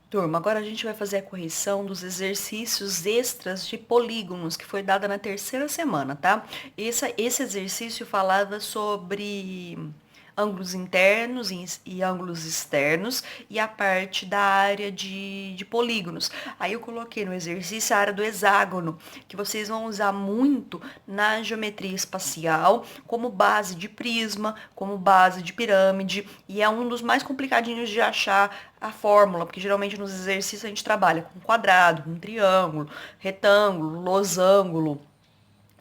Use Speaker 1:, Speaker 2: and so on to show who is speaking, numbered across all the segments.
Speaker 1: Turma, agora a gente vai fazer a correção dos exercícios extras de polígonos, que foi dada na terceira semana, tá? Esse exercício falava sobre ângulos internos e ângulos externos e a parte da área de polígonos. Aí eu coloquei no exercício a área do hexágono, que vocês vão usar muito na geometria espacial, como base de prisma, como base de pirâmide, e é um dos mais complicadinhos de achar a fórmula, porque geralmente nos exercícios a gente trabalha com quadrado, com triângulo, retângulo, losango.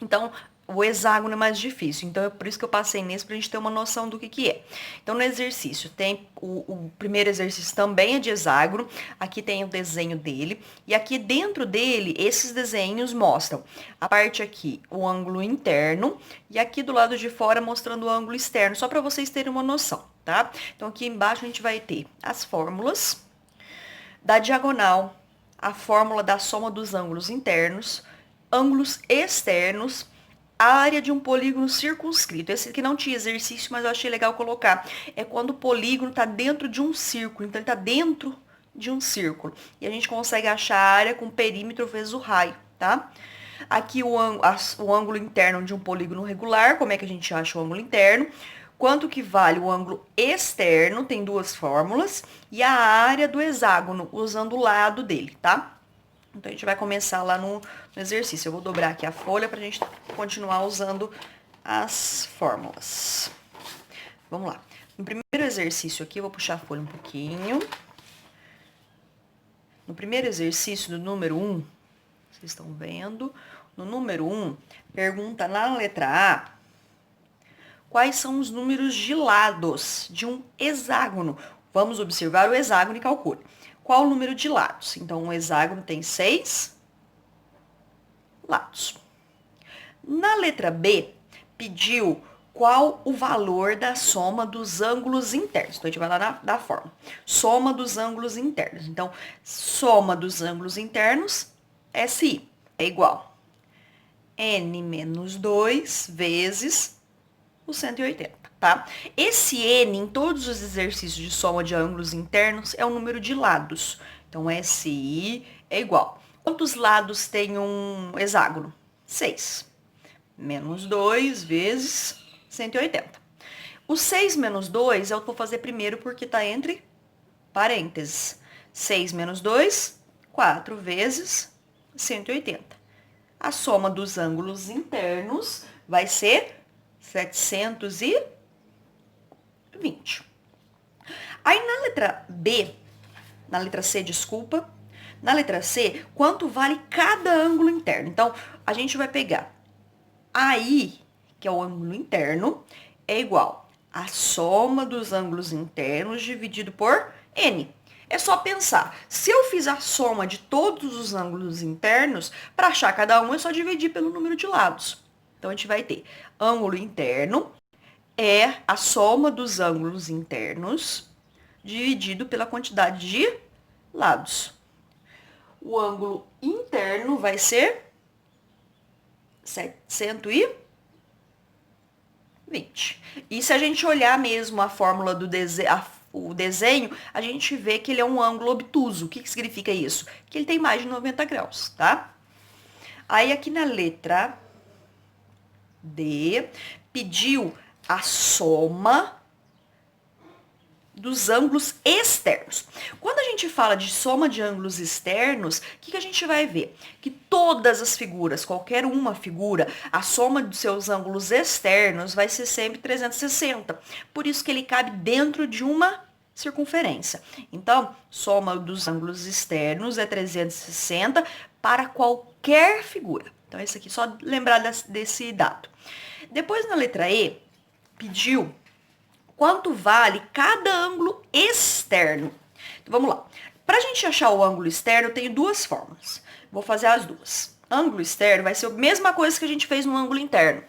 Speaker 1: Então, o hexágono é mais difícil. Então, é por isso que eu passei nesse, pra gente ter uma noção do que é. Então, no exercício, tem o primeiro exercício também é de hexágono. Aqui tem o desenho dele. E aqui dentro dele, esses desenhos mostram a parte aqui, o ângulo interno. E aqui do lado de fora, mostrando o ângulo externo. Só para vocês terem uma noção, tá? Então, aqui embaixo a gente vai ter as fórmulas da diagonal, a fórmula da soma dos ângulos internos, ângulos externos, a área de um polígono circunscrito. Esse aqui não tinha exercício, mas eu achei legal colocar. É quando o polígono está dentro de um círculo, então ele está dentro de um círculo. E a gente consegue achar a área com perímetro vezes o raio, tá? Aqui o ângulo interno de um polígono regular, como é que a gente acha o ângulo interno? Quanto que vale o ângulo externo, tem duas fórmulas, e a área do hexágono, usando o lado dele, tá? Então, a gente vai começar lá no exercício. Eu vou dobrar aqui a folha para a gente continuar usando as fórmulas. Vamos lá. No primeiro exercício aqui, eu vou puxar a folha um pouquinho. No primeiro exercício do número 1, vocês estão vendo, no número 1, pergunta na letra A, quais são os números de lados de um hexágono? Vamos observar o hexágono e calcule. Qual o número de lados? Então, o hexágono tem 6 lados. Na letra B, pediu qual o valor da soma dos ângulos internos. Então, a gente vai lá da forma. Soma dos ângulos internos. Então, soma dos ângulos internos, SI, é igual N menos 2 vezes o 180, tá? Esse N, em todos os exercícios de soma de ângulos internos, é o número de lados. Então, SI é igual. Quantos lados tem um hexágono? 6. Menos 2 vezes 180. O 6 menos 2 eu vou fazer primeiro porque está entre parênteses. 6 menos 2, 4 vezes 180. A soma dos ângulos internos vai ser 720. Aí na letra B, na letra C, desculpa, na letra C, quanto vale cada ângulo interno? Então, a gente vai pegar AI, que é o ângulo interno, é igual a soma dos ângulos internos dividido por N. É só pensar, se eu fiz a soma de todos os ângulos internos, para achar cada um é só dividir pelo número de lados. Então, a gente vai ter ângulo interno é a soma dos ângulos internos dividido pela quantidade de lados. O ângulo interno vai ser 720. E se a gente olhar mesmo a fórmula do desenho, a gente vê que ele é um ângulo obtuso. O que significa isso? Que ele tem mais de 90 graus, tá? Aí aqui na letra D, pediu a soma dos ângulos externos. Quando a gente fala de soma de ângulos externos, o que a gente vai ver? Que todas as figuras, qualquer uma figura, a soma dos seus ângulos externos vai ser sempre 360. Por isso que ele cabe dentro de uma circunferência. Então, soma dos ângulos externos é 360 para qualquer figura. Então, esse aqui, só lembrar desse dado. Depois, na letra E, pediu quanto vale cada ângulo externo. Então, vamos lá. Para a gente achar o ângulo externo, eu tenho duas formas. Vou fazer as duas. Ângulo externo vai ser a mesma coisa que a gente fez no ângulo interno.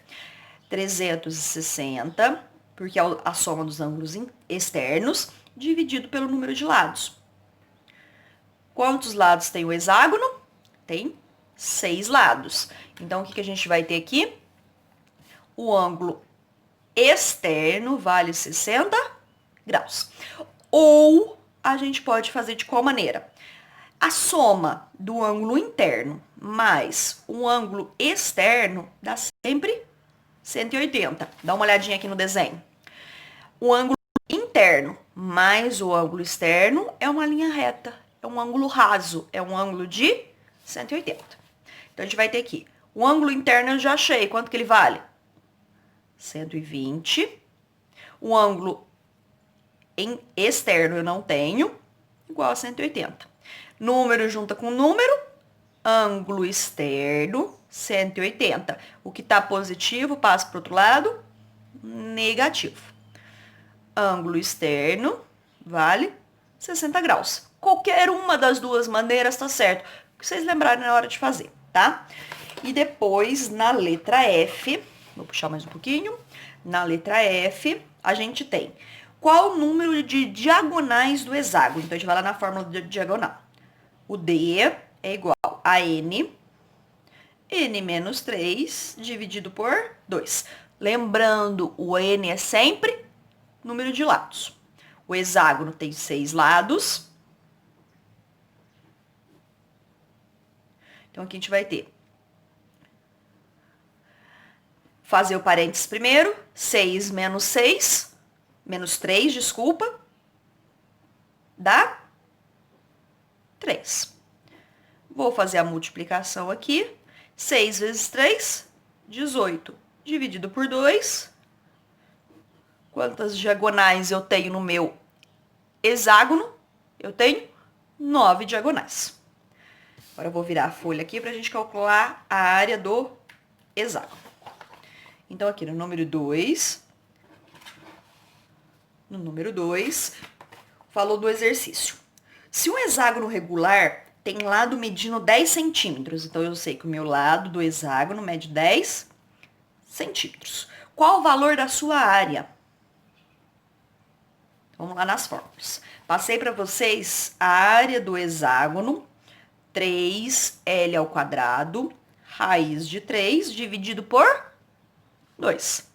Speaker 1: 360, porque é a soma dos ângulos externos, dividido pelo número de lados. Quantos lados tem o hexágono? Tem 6 lados. Então, o que a gente vai ter aqui? O ângulo externo vale 60 graus. Ou a gente pode fazer de qual maneira? A soma do ângulo interno mais o ângulo externo dá sempre 180. Dá uma olhadinha aqui no desenho. O ângulo interno mais o ângulo externo é uma linha reta, é um ângulo raso, é um ângulo de 180. Então, a gente vai ter aqui, o ângulo interno eu já achei, quanto que ele vale? 120. O ângulo externo eu não tenho, igual a 180. Número junta com número, ângulo externo, 180. O que está positivo passa para o outro lado, negativo. Ângulo externo vale 60 graus. Qualquer uma das duas maneiras está certo. O que vocês lembrarem na hora de fazer, tá? E depois, na letra F, vou puxar mais um pouquinho. Na letra F, a gente tem qual o número de diagonais do hexágono. Então, a gente vai lá na fórmula de diagonal. O D é igual a N menos 3 dividido por 2. Lembrando, o N é sempre número de lados. O hexágono tem 6 lados. Então, aqui a gente vai ter. Fazer o parênteses primeiro. 6 menos 6. Menos 3, desculpa. Dá 3. Vou fazer a multiplicação aqui. 6 vezes 3, 18. Dividido por 2. Quantas diagonais eu tenho no meu hexágono? Eu tenho 9 diagonais. Agora eu vou virar a folha aqui para a gente calcular a área do hexágono. Então, aqui no número 2, falou do exercício. Se um hexágono regular tem lado medindo 10 centímetros, então eu sei que o meu lado do hexágono mede 10 centímetros. Qual o valor da sua área? Vamos lá nas fórmulas. Passei para vocês a área do hexágono, 3L ao quadrado, raiz de 3 dividido por 2.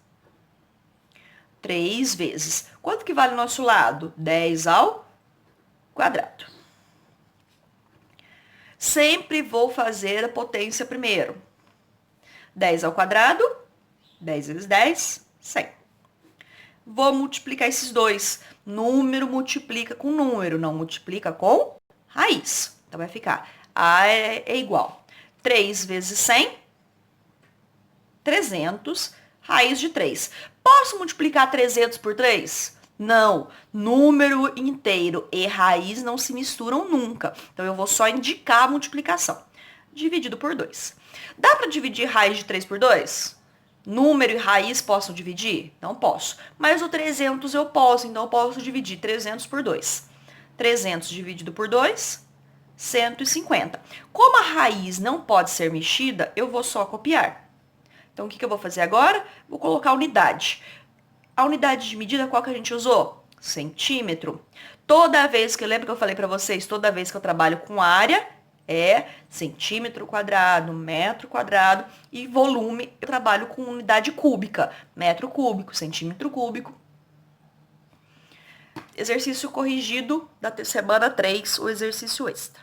Speaker 1: 3 vezes. Quanto que vale o nosso lado? 10 ao quadrado. Sempre vou fazer a potência primeiro. 10 ao quadrado, 10 vezes 10, 100. Vou multiplicar esses dois. Número multiplica com número, não multiplica com raiz. Então, vai ficar A é igual 3 vezes 100, 300, raiz de 3. Posso multiplicar 300 por 3? Não. Número inteiro e raiz não se misturam nunca. Então, eu vou só indicar a multiplicação. Dividido por 2. Dá para dividir raiz de 3 por 2? Número e raiz posso dividir? Não posso. Mas o 300 eu posso, então eu posso dividir 300 por 2. 300 dividido por 2, 150. Como a raiz não pode ser mexida, eu vou só copiar. Então, o que eu vou fazer agora? Vou colocar a unidade. A unidade de medida, qual que a gente usou? Centímetro. Toda vez que, lembra que eu falei para vocês, toda vez que eu trabalho com área, é centímetro quadrado, metro quadrado e volume, eu trabalho com unidade cúbica, metro cúbico, centímetro cúbico. Exercício corrigido da semana 3, o exercício extra.